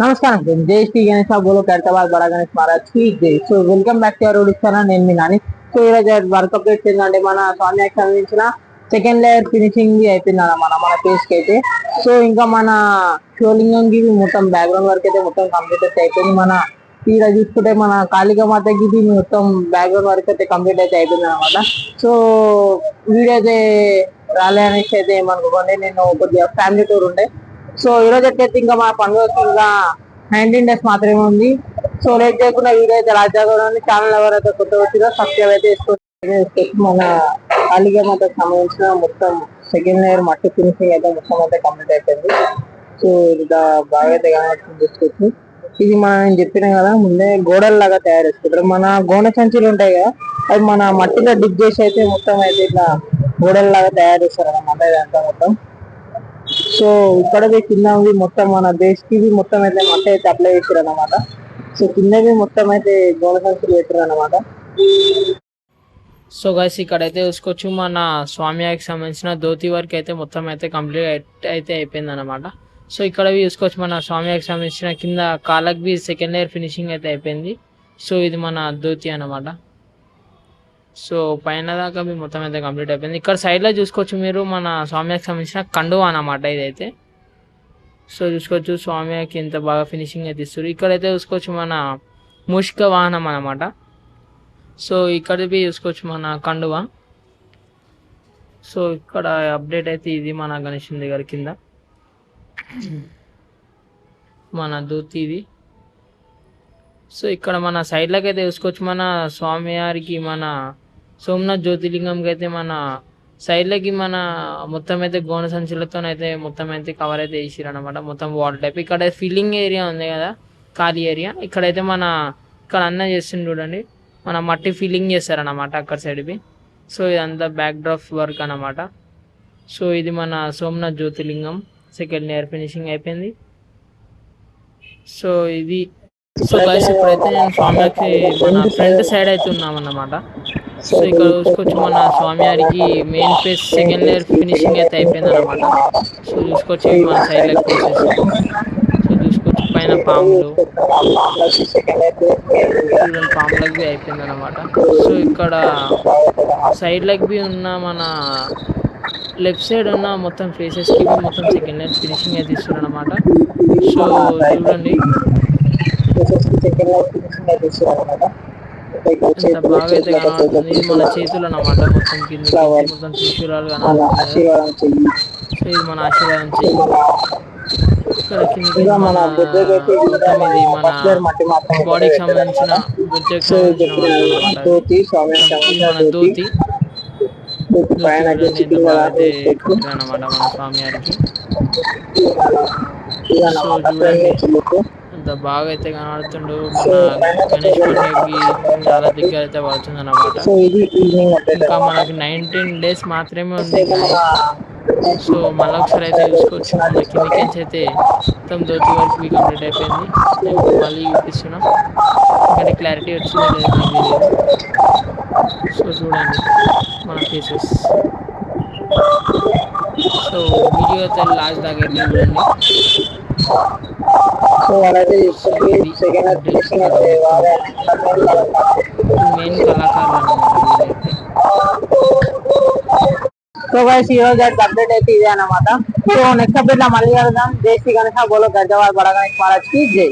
నమస్కారం ఫ్రెండ్, జై శ్రీ గణేష్ బోలో ఖైరతాబాద్ బడా గణేష్ మహారాజ్ కి జై. So welcome back to our ఒడిస్తానా, నేను మీ నాని. సో ఈరోజు వర్క్ అప్డేట్ ఏంటంటే మన స్వామికి సంబంధించిన సెకండ్ లేయర్ ఫినిషింగ్ అయిపోయింది అన్నమాట మన ఫేస్ కి అయితే. సో ఇంకా మన షోలింగం కి మొత్తం బ్యాక్గ్రౌండ్ వర్క్ అయితే మొత్తం కంప్లీట్ అయితే అయిపోయింది. మన ఈడ చూసుకుంటే మన కాళికా మాతకి మొత్తం బ్యాక్గ్రౌండ్ వర్క్ అయితే కంప్లీట్ అయితే అయిపోయింది అనమాట. సో వీడియో అయితే రాలే అనేసి అయితే ఏమనుకోండి, నేను కొద్దిగా ఫ్యామిలీ టూర్ ఉండే. సో ఈరోజు వచ్చేసి ఇంకా మా పండుగ ఇంకా 19 డేస్ మాత్రమే ఉంది. సో లేట్ చేయకుండా వీడియో అయితే రాజ్యాంగం ఛానల్ ఎవరైతే కొత్త వచ్చిందో సబ్స్క్రైబ్ అయితే చేసుకోవచ్చు. మన కాళికా మాతకు సంబంధించిన మొత్తం సెకండ్ లేయర్ మట్టి ఫినిషింగ్ అయితే మొత్తం అయితే కంప్లీట్ అయిపోయింది. సో ఇది బాగా అయితే తీసుకోవచ్చు. ఇది నేను చెప్పిన కదా ముందే గోడల్లాగా తయారు చేసుకుంటారు. మన గోనె సంచులు ఉంటాయి కదా, అవి మన మట్టిలో డిప్ చేసి అయితే మొత్తం అయితే ఇట్లా గోడల్లాగా తయారు చేస్తారు అన్నమాట ఇదంతా మొత్తం. సో ఇక్కడ కింద మొత్తం మన దేశకి మొత్తం అయితే మట్టి అయితే అప్లై చేశారు అనమాట. సో కిందవి మొత్తం అయితే గోడ సంచులు పెట్టారు అనమాట. సో గైస్ ఇక్కడైతే చూసుకోవచ్చు, మన స్వామికి సంబంధించిన ధోతి వర్క్ అయితే మొత్తం అయితే కంప్లీట్ అయితే అయిపోయింది అనమాట. సో ఇక్కడ చూసుకోవచ్చు, మన స్వామికి సంబంధించిన కింద కాళ్ళకి సెకండ్ లేయర్ ఫినిషింగ్ అయితే అయిపోయింది. సో ఇది మన ధోతి అనమాట. సో పైన దాకా మొత్తం అయితే కంప్లీట్ అయిపోయింది. ఇక్కడ సైడ్లో చూసుకోవచ్చు మీరు, మన స్వామికి సంబంధించిన కండువా అన్నమాట ఇదైతే. సో చూసుకోవచ్చు స్వామికి ఎంత బాగా ఫినిషింగ్ అయితే ఇస్తారు. ఇక్కడైతే చూసుకోవచ్చు మన మూషిక వాహనం అన్నమాట. సో ఇక్కడ చూసుకోవచ్చు మన కండువా. సో ఇక్కడ అప్డేట్ అయితే ఇది మన గణేశుని దగ్గర కింద మన ధోతి ఇది. సో ఇక్కడ మన సైడ్లకి అయితే చూసుకోవచ్చు, మన స్వామివారికి మన సోమనాథ్ జ్యోతిర్లింగంకి అయితే మన సైడ్లకి మన మొత్తం అయితే గోన సంచులతో అయితే మొత్తం అయితే కవర్ అయితే వేసిరు అనమాట. మొత్తం వాల్ టైప్. ఇక్కడ ఫిల్లింగ్ ఏరియా ఉంది కదా, ఖాళీ ఏరియా. ఇక్కడైతే మన ఇక్కడ అన్న చేస్తుంది చూడండి, మన మట్టి ఫిల్లింగ్ చేస్తారనమాట అక్కడ సైడ్వి. సో ఇదంతా బ్యాక్ డ్రాప్ వర్క్ అనమాట. సో ఇది మన సోమనాథ్ జ్యోతిర్లింగం సెకండ్ లేయర్ ఫినిషింగ్ అయిపోయింది. సో ఇది సో గైస్ ఇప్పుడైతే నేను స్వామికి మన ఫ్రంట్ సైడ్ అయితే ఉన్నామన్నమాట. సో ఇక్కడ చూసుకోవచ్చు, మన స్వామివారికి main face second layer finishing అయితే అయిపోయింది అనమాట. సో చూసుకోవచ్చు మన సైడ్ లెగ్ పీసెస్. సో చూసుకోవచ్చు పైన పాములు చూడండి, పాములకు అయిపోయింది అనమాట. సో ఇక్కడ సైడ్ లెగ్ ఉన్న మన లెఫ్ట్ సైడ్ ఉన్న మొత్తం ఫేసెస్కి మొత్తం సెకండ్ లేయర్ ఫినిషింగ్ అయితే ఇస్తున్నారు అనమాట. సో చూడండి ఎంత బాగా అయితే కనబడుతుంది. ఇది మన చేతులు అన్నమాట, మొత్తం కింద మొత్తం త్రిశూలాలు కనబడుతుంది. సో ఇది మన ఆశీర్వాదం చెయ్యి. ఇక్కడ కిందకి మన మొత్తం ఇది మన బాడీకి సంబంధించిన బుజ్జకి సంబంధించిన అనమాట. ఇది మన ధోతి ఎంత బాగా అయితే కట్టారనమాట మన స్వామివారికి. సో చూడండి అంత బాగా అయితే కనబడుతుండు. మన గణేష్ పండుగకి చాలా దగ్గర అయితే పడుతుంది అన్నమాట. ఇంకా మనకి 19 డేస్ మాత్రమే ఉంది గణేష్. సో మళ్ళీ ఒకసారి అయితే చూసుకోవచ్చు, మన కిందికి అయితే మొత్తం ధోతి వరకు కంప్లీట్ అయిపోయింది. నేను మళ్ళీ చూపిస్తున్నాం, ఎందుకంటే క్లారిటీ వచ్చిందో లేదో నాకు తెలియదు. సో చూడండి మన ఫేసెస్. సో వీడియో అయితే లాస్ట్ దాకా అయితే చూడండి. మెయిన్ కళాకారులు అన్నమాట వీళ్ళైతే. సో గైస్ ఈ రోజు అప్డేట్ అయితే ఇదే అనమాట. సో నెక్స్ట్ అప్డేట్ లో మళ్ళీ కలుద్దాం. జై శ్రీ గణేష్ బోలో ఖైరతాబాద్ బడా గణేష్ మహారాజ్ కి జై.